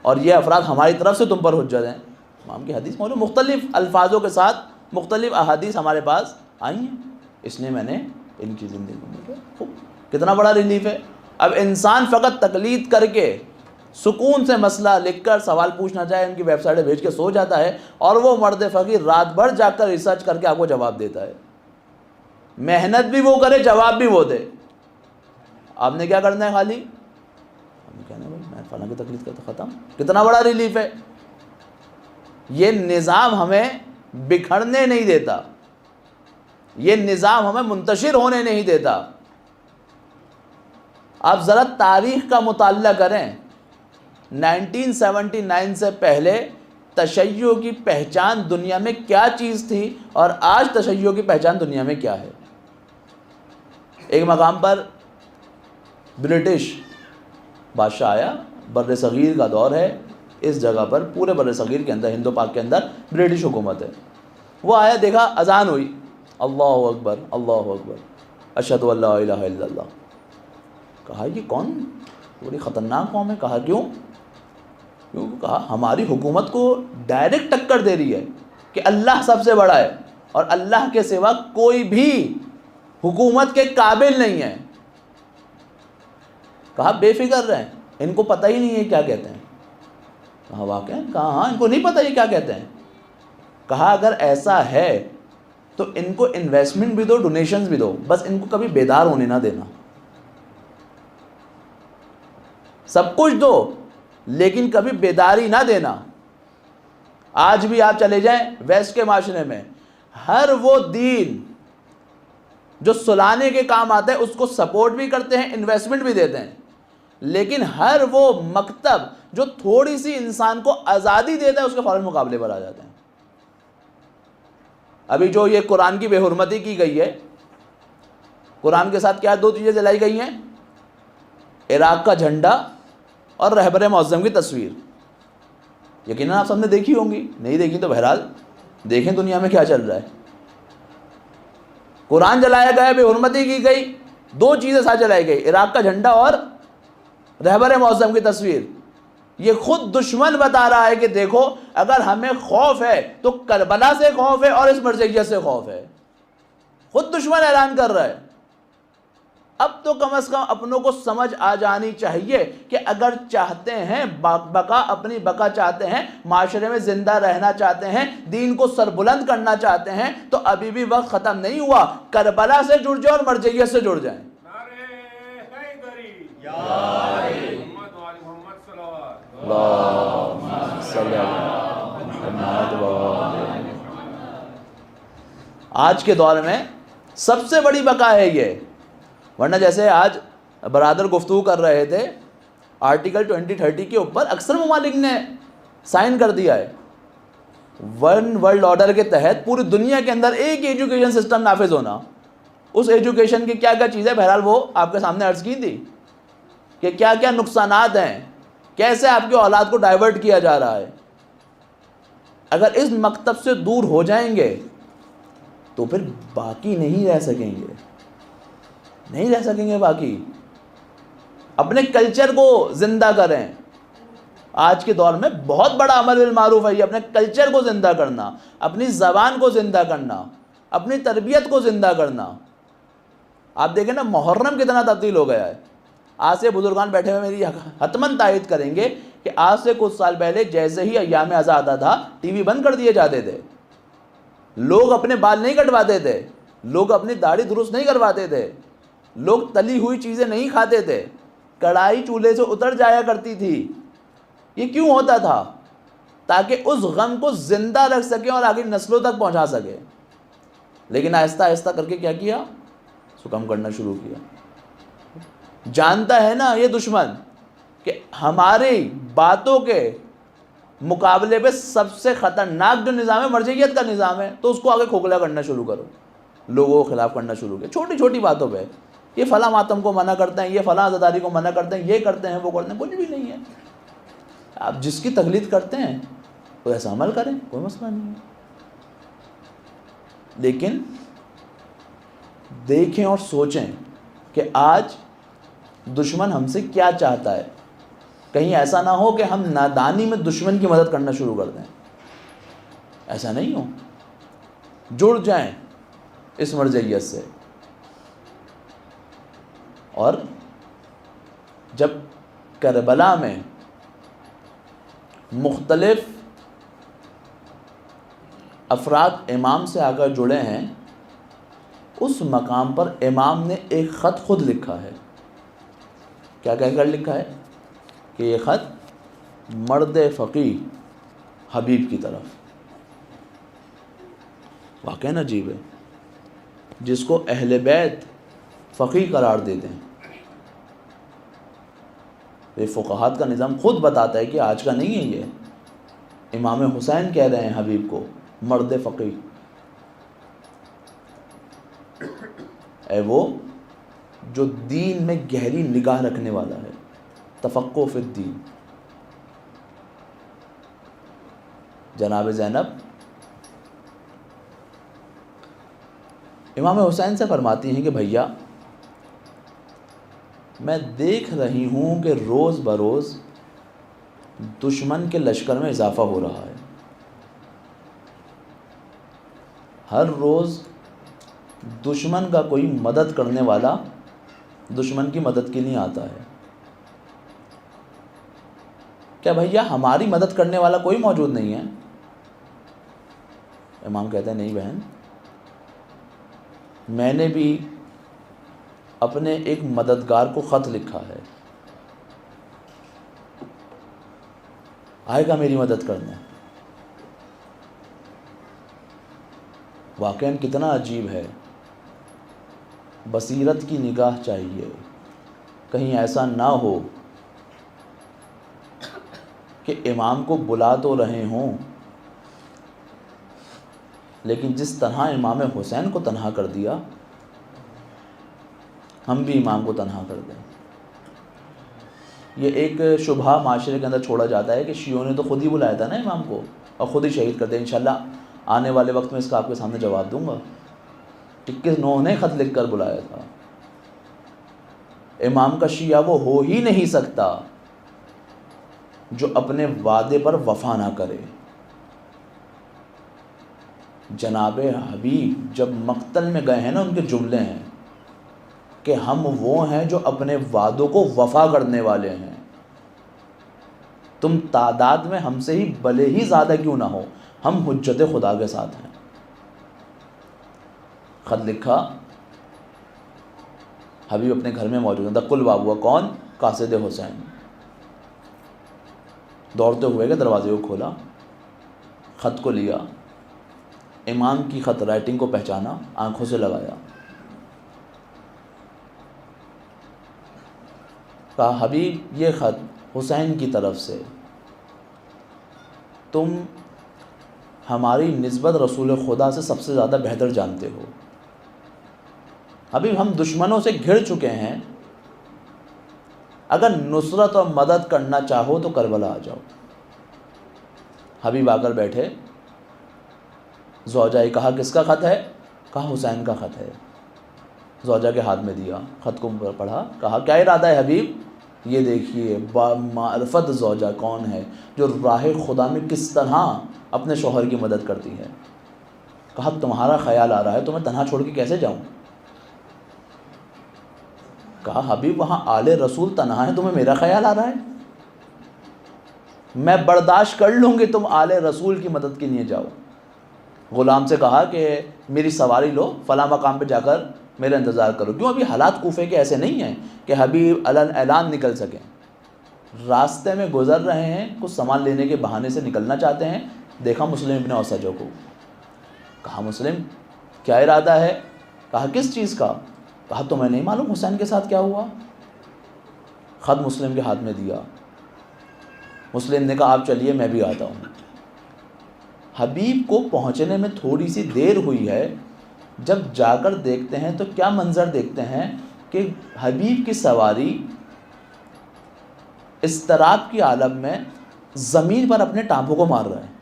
اور یہ افراد ہماری طرف سے تم پر حجت ہیں۔ امام کی حدیث موجود، مختلف الفاظوں کے ساتھ مختلف احادیث ہمارے پاس آئی ہیں، اس لیے میں نے ان کی زندگی میں کتنا بڑا ریلیف ہے۔ اب انسان فقط تقلید کر کے سکون سے مسئلہ لکھ کر سوال پوچھنا چاہے ان کی ویب سائٹیں بھیج کے سو جاتا ہے، اور وہ مرد فقیر رات بھر جا کر ریسرچ کر کے آپ کو جواب دیتا ہے، محنت بھی وہ کرے جواب بھی وہ دے۔ آپ نے کیا کرنا ہے؟ خالی ہم کہنا ہے بھائی میں فلاں کی تقلید کرتا، ختم۔ کتنا بڑا ریلیف ہے۔ یہ نظام ہمیں بکھرنے نہیں دیتا، یہ نظام ہمیں منتشر ہونے نہیں دیتا۔ آپ ذرا تاریخ کا مطالعہ کریں، 1979 سے پہلے تشیع کی پہچان دنیا میں کیا چیز تھی اور آج تشیع کی پہچان دنیا میں کیا ہے۔ ایک مقام پر برٹش بادشاہ آیا، بر صغیر کا دور ہے، اس جگہ پر پورے بر صغیر کے اندر، ہند و پاک کے اندر برٹش حکومت ہے. وہ آیا، دیکھا اذان ہوئی، اللہ اکبر اللہ اکبر اشہد ان لا الہ الا اللہ. کہا یہ کون؟ بڑی خطرناک قوم ہے. کہا کیوں؟ کہا ہماری حکومت کو ڈائریکٹ ٹکر دے رہی ہے کہ اللہ سب سے بڑا ہے اور اللہ کے سوا کوئی بھی حکومت کے قابل نہیں ہے. کہا بے فکر رہیں، ان کو پتہ ہی نہیں ہے کیا کہتے ہیں. کہا واقعا؟ کہا ہاں ان کو نہیں پتہ یہ کیا کہتے ہیں. کہا اگر ایسا ہے تو ان کو انویسٹمنٹ بھی دو، ڈونیشنز بھی دو، بس ان کو کبھی بیدار ہونے نہ دینا. سب کچھ دو لیکن کبھی بیداری نہ دینا. آج بھی آپ چلے جائیں ویسٹ کے معاشرے میں، ہر وہ دین جو سلانے کے کام آتا ہے اس کو سپورٹ بھی کرتے ہیں، انویسٹمنٹ بھی دیتے ہیں، لیکن ہر وہ مکتب جو تھوڑی سی انسان کو آزادی دیتا ہے اس کے فوراً مقابلے پر آ جاتے ہیں. ابھی جو یہ قرآن کی بے حرمتی کی گئی ہے، قرآن کے ساتھ کیا دو چیزیں جلائی گئی ہیں؟ عراق کا جھنڈا اور رہبر معظم کی تصویر. یقیناً آپ سب نے دیکھی ہوں گی، نہیں دیکھی تو بہرحال دیکھیں دنیا میں کیا چل رہا ہے. قرآن جلایا گیا، بے حرمتی کی گئی، دو چیزیں ساتھ جلائی گئی، عراق کا جھنڈا اور رہبر معظم کی تصویر. یہ خود دشمن بتا رہا ہے کہ دیکھو اگر ہمیں خوف ہے تو کربلا سے خوف ہے اور اس مرجعیت سے خوف ہے. خود دشمن اعلان کر رہا ہے. اب تو کم از کم اپنوں کو سمجھ آ جانی چاہیے کہ اگر چاہتے ہیں بقا، اپنی بقا چاہتے ہیں، معاشرے میں زندہ رہنا چاہتے ہیں، دین کو سربلند کرنا چاہتے ہیں، تو ابھی بھی وقت ختم نہیں ہوا. کربلا سے جڑ جائیں اور مرجعیت سے جڑ جائیں. اللہم صلی علی محمد. آج کے دور میں سب سے بڑی بقا ہے یہ. ورنہ جیسے آج برادر گفتگو کر رہے تھے، آرٹیکل 2030 کے اوپر اکثر ممالک نے سائن کر دیا ہے. ون ورلڈ آرڈر کے تحت پوری دنیا کے اندر ایک ایجوکیشن سسٹم نافذ ہونا. اس ایجوکیشن کی کیا کیا چیزیں بہرحال وہ آپ کے سامنے عرض کی تھی کہ کیا کیا نقصانات ہیں، کیسے آپ کے اولاد کو ڈائیورٹ کیا جا رہا ہے. اگر اس مکتب سے دور ہو جائیں گے تو پھر باقی نہیں رہ سکیں گے، نہیں رہ سکیں گے باقی. اپنے کلچر کو زندہ کریں. آج کے دور میں بہت بڑا امر بالمعروف ہے یہ، اپنے کلچر کو زندہ کرنا، اپنی زبان کو زندہ کرنا، اپنی تربیت کو زندہ کرنا. آپ دیکھیں نا محرم کتنا تبدیل ہو گیا ہے. آج سے بزرگان بیٹھے ہوئے میری حتماً تائید کریں گے کہ آج سے کچھ سال پہلے جیسے ہی ایام ازاں آتا تھا ٹی وی بند کر دیے جاتے تھے. لوگ اپنے بال نہیں کٹواتے تھے، لوگ اپنی داڑھی درست نہیں کرواتے تھے، لوگ تلی ہوئی چیزیں نہیں کھاتے تھے، کڑھائی چولہے سے اتر جایا کرتی تھی. یہ کیوں ہوتا تھا؟ تاکہ اس غم کو زندہ رکھ سکیں اور آگے نسلوں تک پہنچا سکے. لیکن آہستہ آہستہ کر کے کیا کیا؟ اس کو کم کرنا شروع کیا. جانتا ہے نا یہ دشمن کہ ہماری باتوں کے مقابلے پہ سب سے خطرناک جو نظام ہے مرجعیت کا نظام ہے، تو اس کو آگے کھوکھلا کرنا شروع کرو، لوگوں کو خلاف کرنا شروع کیا چھوٹی چھوٹی باتوں پہ. یہ فلاں ماتم کو منع کرتے ہیں، یہ فلاں عزاداری کو منع کرتے ہیں، یہ کرتے ہیں وہ کرتے ہیں. کچھ بھی نہیں ہے. آپ جس کی تقلید کرتے ہیں وہ ایسا عمل کریں، کوئی مسئلہ نہیں ہے. لیکن دیکھیں اور سوچیں کہ آج دشمن ہم سے کیا چاہتا ہے. کہیں ایسا نہ ہو کہ ہم نادانی میں دشمن کی مدد کرنا شروع کر دیں. ایسا نہیں ہو. جڑ جائیں اس مرجعیت سے. اور جب کربلا میں مختلف افراد امام سے آ کر جڑے ہیں، اس مقام پر امام نے ایک خط خود لکھا ہے. کیا کہہ کر لکھا ہے؟ کہ یہ خط مرد فقیہ حبیب کی طرف. واقعی عجیب ہے، جس کو اہل بیت فقیہ قرار دیتے ہیں. یہ فقہات کا نظام خود بتاتا ہے کہ آج کا نہیں ہے. یہ امام حسین کہہ رہے ہیں حبیب کو مرد فقیہ. اے وہ جو دین میں گہری نگاہ رکھنے والا ہے، تفقہ فی الدین۔ جناب زینب امام حسین سے فرماتی ہیں کہ بھیا میں دیکھ رہی ہوں کہ روز بروز دشمن کے لشکر میں اضافہ ہو رہا ہے، ہر روز دشمن کا کوئی مدد کرنے والا دشمن کی مدد کے لیے آتا ہے، کیا بھیا ہماری مدد کرنے والا کوئی موجود نہیں ہے؟ امام کہتے ہیں نہیں بہن، میں نے بھی اپنے ایک مددگار کو خط لکھا ہے، آئے گا میری مدد کرنے۔ واقعاً کتنا عجیب ہے، بصیرت کی نگاہ چاہیے، کہیں ایسا نہ ہو کہ امام کو بلا تو رہے ہوں لیکن جس طرح امام حسین کو تنہا کر دیا ہم بھی امام کو تنہا کر دیں۔ یہ ایک شبہ معاشرے کے اندر چھوڑا جاتا ہے کہ شیعوں نے تو خود ہی بلایا تھا نا امام کو اور خود ہی شہید کر دیا۔ انشاءاللہ آنے والے وقت میں اس کا آپ کے سامنے جواب دوں گا کہ کس نے خط لکھ کر بلایا تھا۔ امام کا شیعہ وہ ہو ہی نہیں سکتا جو اپنے وعدے پر وفا نہ کرے۔ جناب حبیب جب مقتل میں گئے ہیں نا، ان کے جملے ہیں کہ ہم وہ ہیں جو اپنے وعدوں کو وفا کرنے والے ہیں، تم تعداد میں ہم سے ہی بھلے ہی زیادہ کیوں نہ ہو، ہم حجت خدا کے ساتھ ہیں۔ خط لکھا، حبیب اپنے گھر میں موجود ہیں، دق الباب ہوا، کون؟ قاصد حسین۔ دوڑتے ہوئے کہ دروازے کو کھولا، خط کو لیا، امام کی خط رائٹنگ کو پہچانا، آنکھوں سے لگایا، کہا حبیب یہ خط حسین کی طرف سے، تم ہماری نسبت رسول خدا سے سب سے زیادہ بہتر جانتے ہو، حبیب ہم دشمنوں سے گھر چکے ہیں، اگر نصرت اور مدد کرنا چاہو تو کربلا آ جاؤ۔ حبیب آ کر بیٹھے، زوجہ کہا کس کا خط ہے؟ کہا حسین کا خط ہے۔ زوجہ کے ہاتھ میں دیا، خط کو پڑھا، کہا کیا ارادہ ہے حبیب؟ یہ دیکھیے با معرفت زوجہ کون ہے جو راہ خدا میں کس طرح اپنے شوہر کی مدد کرتی ہے۔ کہا تمہارا خیال آ رہا ہے تو میں تنہا چھوڑ کے کیسے جاؤں؟ کہا حبیب وہاں آل رسول تنہا ہے، تمہیں میرا خیال آ رہا ہے؟ میں برداشت کر لوں گی تم آل رسول کی مدد کے لیے جاؤ۔ غلام سے کہا کہ میری سواری لو، فلاں مقام پہ جا کر میرا انتظار کرو۔ کیوں؟ ابھی حالات کوفے کے ایسے نہیں ہیں کہ حبیب علن اعلان نکل سکیں، راستے میں گزر رہے ہیں، کچھ سامان لینے کے بہانے سے نکلنا چاہتے ہیں، دیکھا مسلم ابن اوسجہ کو، کہا مسلم کیا ارادہ ہے؟ کہا کس چیز کا؟ کہا تمہیں نہیں معلوم حسین کے ساتھ کیا ہوا؟ خط مسلم کے ہاتھ میں دیا، مسلم نے کہا آپ چلیے میں بھی آتا ہوں۔ حبیب کو پہنچنے میں تھوڑی سی دیر ہوئی ہے، جب جا کر دیکھتے ہیں تو کیا منظر دیکھتے ہیں کہ حبیب کی سواری اضطراب کی عالم میں زمین پر اپنے ٹانپوں کو مار رہا ہے،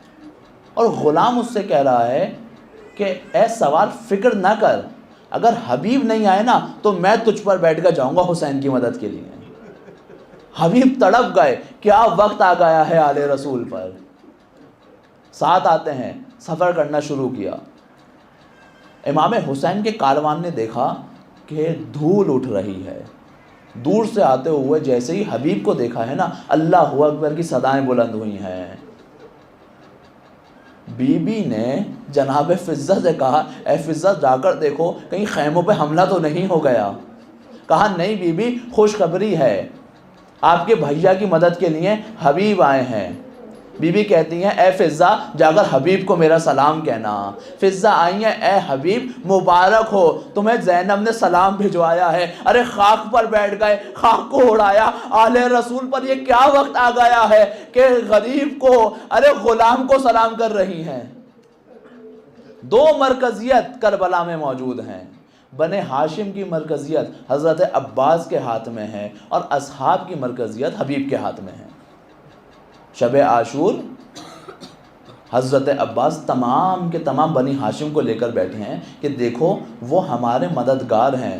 اور غلام اس سے کہہ رہا ہے کہ اے سوار فکر نہ کر، اگر حبیب نہیں آئے نا تو میں تجھ پر بیٹھ کر جاؤں گا حسین کی مدد کے لیے۔ حبیب تڑپ گئے، کیا وقت آ گیا ہے آل رسول پر۔ ساتھ آتے ہیں، سفر کرنا شروع کیا۔ امام حسین کے کاروان نے دیکھا کہ دھول اٹھ رہی ہے، دور سے آتے ہوئے جیسے ہی حبیب کو دیکھا ہے نا، اللہ اکبر کی صدائیں بلند ہوئی ہیں۔ بی بی نے جناب فضہ سے کہا اے فضہ جا کر دیکھو کہیں خیموں پہ حملہ تو نہیں ہو گیا۔ کہا نہیں بی بی، خوشخبری ہے، آپ کے بھیا کی مدد کے لیے حبیب آئے ہیں۔ بی بی کہتی ہیں اے فضہ جا کر حبیب کو میرا سلام کہنا۔ فضہ آئی ہیں، اے حبیب مبارک ہو، تمہیں زینب نے سلام بھجوایا ہے۔ ارے خاک پر بیٹھ گئے، خاک کو اڑایا، آل رسول پر یہ کیا وقت آ گیا ہے کہ غریب کو، ارے غلام کو سلام کر رہی ہیں۔ دو مرکزیت کربلا میں موجود ہیں، بنے ہاشم کی مرکزیت حضرت عباس کے ہاتھ میں ہے اور اصحاب کی مرکزیت حبیب کے ہاتھ میں ہے۔ شب عاشور حضرت عباس تمام کے تمام بنی ہاشم کو لے کر بیٹھے ہیں کہ دیکھو وہ ہمارے مددگار ہیں،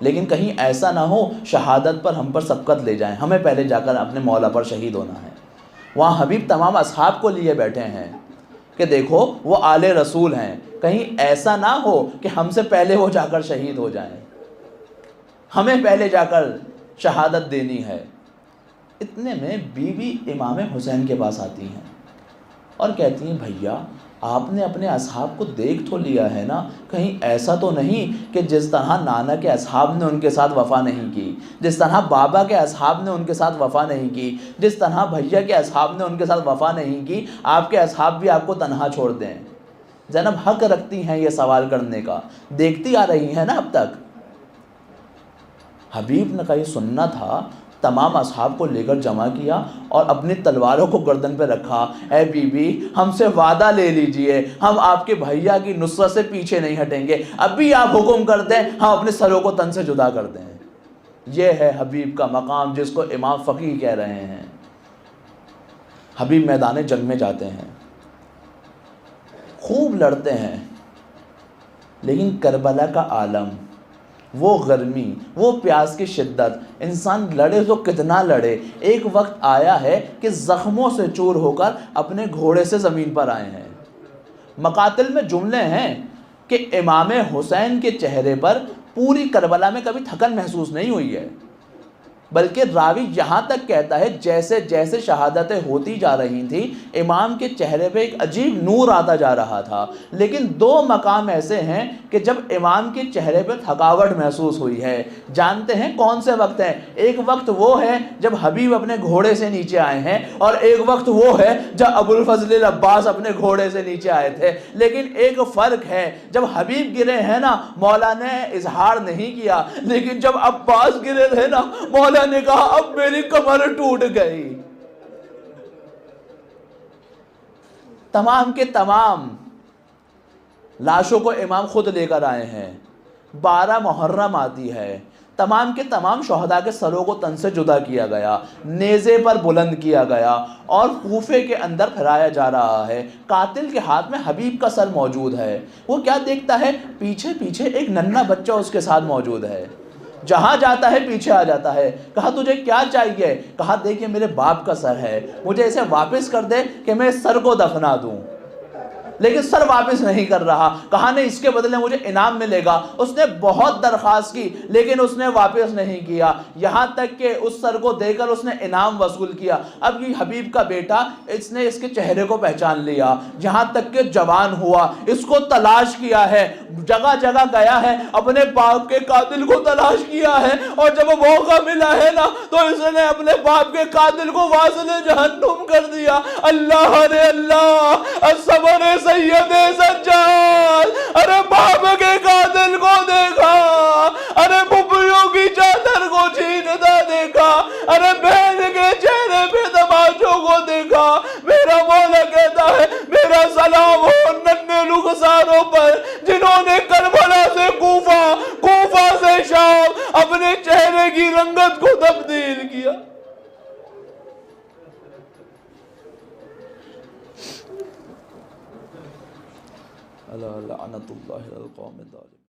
لیکن کہیں ایسا نہ ہو شہادت پر ہم پر سبقت لے جائیں، ہمیں پہلے جا کر اپنے مولا پر شہید ہونا ہے۔ وہاں حبیب تمام اصحاب کو لیے بیٹھے ہیں کہ دیکھو وہ آل رسول ہیں، کہیں ایسا نہ ہو کہ ہم سے پہلے وہ جا کر شہید ہو جائیں، ہمیں پہلے جا کر شہادت دینی ہے۔ اتنے میں بی بی امام حسین کے پاس آتی ہیں اور کہتی ہیں بھیا آپ نے اپنے اصحاب کو دیکھ تو لیا ہے نا، کہیں ایسا تو نہیں کہ جس طرح نانا کے اصحاب نے ان کے ساتھ وفا نہیں کی، جس طرح بابا کے اصحاب نے ان کے ساتھ وفا نہیں کی، جس طرح بھیا کے اصحاب نے ان کے ساتھ وفا نہیں کی، آپ کے اصحاب بھی آپ کو تنہا چھوڑ دیں؟ زینب حق رکھتی ہیں یہ سوال کرنے کا، دیکھتی آ رہی ہیں نا اب تک۔ حبیب نے کہیں سننا تھا، تمام اصحاب کو لے کر جمع کیا اور اپنی تلواروں کو گردن پہ رکھا، اے بی بی ہم سے وعدہ لے لیجئے، ہم آپ کے بھیا کی نصرت سے پیچھے نہیں ہٹیں گے، اب بھی آپ حکم کر دیں ہم اپنے سروں کو تن سے جدا کر دیں۔ یہ ہے حبیب کا مقام جس کو امام فقیہ کہہ رہے ہیں۔ حبیب میدان جنگ میں جاتے ہیں، خوب لڑتے ہیں، لیکن کربلا کا عالم، وہ گرمی، وہ پیاس کی شدت، انسان لڑے تو کتنا لڑے، ایک وقت آیا ہے کہ زخموں سے چور ہو کر اپنے گھوڑے سے زمین پر آئے ہیں۔ مقاتل میں جملے ہیں کہ امام حسین کے چہرے پر پوری کربلا میں کبھی تھکن محسوس نہیں ہوئی ہے، بلکہ راوی یہاں تک کہتا ہے جیسے جیسے شہادتیں ہوتی جا رہی تھیں امام کے چہرے پہ ایک عجیب نور آتا جا رہا تھا۔ لیکن دو مقام ایسے ہیں کہ جب امام کے چہرے پہ تھکاوٹ محسوس ہوئی ہے، جانتے ہیں کون سے وقت ہیں؟ ایک وقت وہ ہے جب حبیب اپنے گھوڑے سے نیچے آئے ہیں، اور ایک وقت وہ ہے جب ابو الفضل العباس اپنے گھوڑے سے نیچے آئے تھے۔ لیکن ایک فرق ہے، جب حبیب گرے ہیں نا مولا نے اظہار نہیں کیا، لیکن جب عباس گرے تھے نا مولا نے کہا اب میری کمر ٹوٹ گئی۔ تمام کے تمام لاشوں کو امام خود لے کر آئے ہیں، 12 محرم آتی ہے، تمام کے تمام شہداء کے سروں کو تن سے جدا کیا گیا، نیزے پر بلند کیا گیا اور کوفے کے اندر پھرایا جا رہا ہے۔ قاتل کے ہاتھ میں حبیب کا سر موجود ہے، وہ کیا دیکھتا ہے؟ پیچھے پیچھے ایک ننھا بچہ اس کے ساتھ موجود ہے، جہاں جاتا ہے پیچھے آ جاتا ہے۔ کہا تجھے کیا چاہیے؟ کہا دیکھیں میرے باپ کا سر ہے، مجھے اسے واپس کر دے کہ میں اس سر کو دفنا دوں۔ لیکن سر واپس نہیں کر رہا، کہا نہیں اس کے بدلے مجھے انعام ملے گا۔ اس نے بہت درخواست کی لیکن اس نے واپس نہیں کیا، یہاں تک کہ اس سر کو دے کر اس نے انعام وصول کیا۔ اب یہ حبیب کا بیٹا، اس نے اس کے چہرے کو پہچان لیا، یہاں تک کہ جوان ہوا، اس کو تلاش کیا ہے، جگہ جگہ گیا ہے، اپنے باپ کے قاتل کو تلاش کیا ہے، اور جب موقع ملا ہے نا تو اس نے اپنے باپ کے قاتل کو واصل جہنم کر دیا۔ اللہ رے اللہ، الصبر سید سجاد، ارے باپ کے قاتل کو دیکھا، ارے پھپھیوں کی چادر کو چھینتا دیکھا، ارے بہن کے چہرے پہ تماشوں کو دیکھا۔ میرا مولا کہتا ہے میرا سلام ہو ننھے رخساروں پر جنہوں نے کربلا سے کوفہ، کوفہ سے شام اپنے چہرے کی رنگت کو تبدیل کیا۔ لعنت اللہ علی القوم الظالمین۔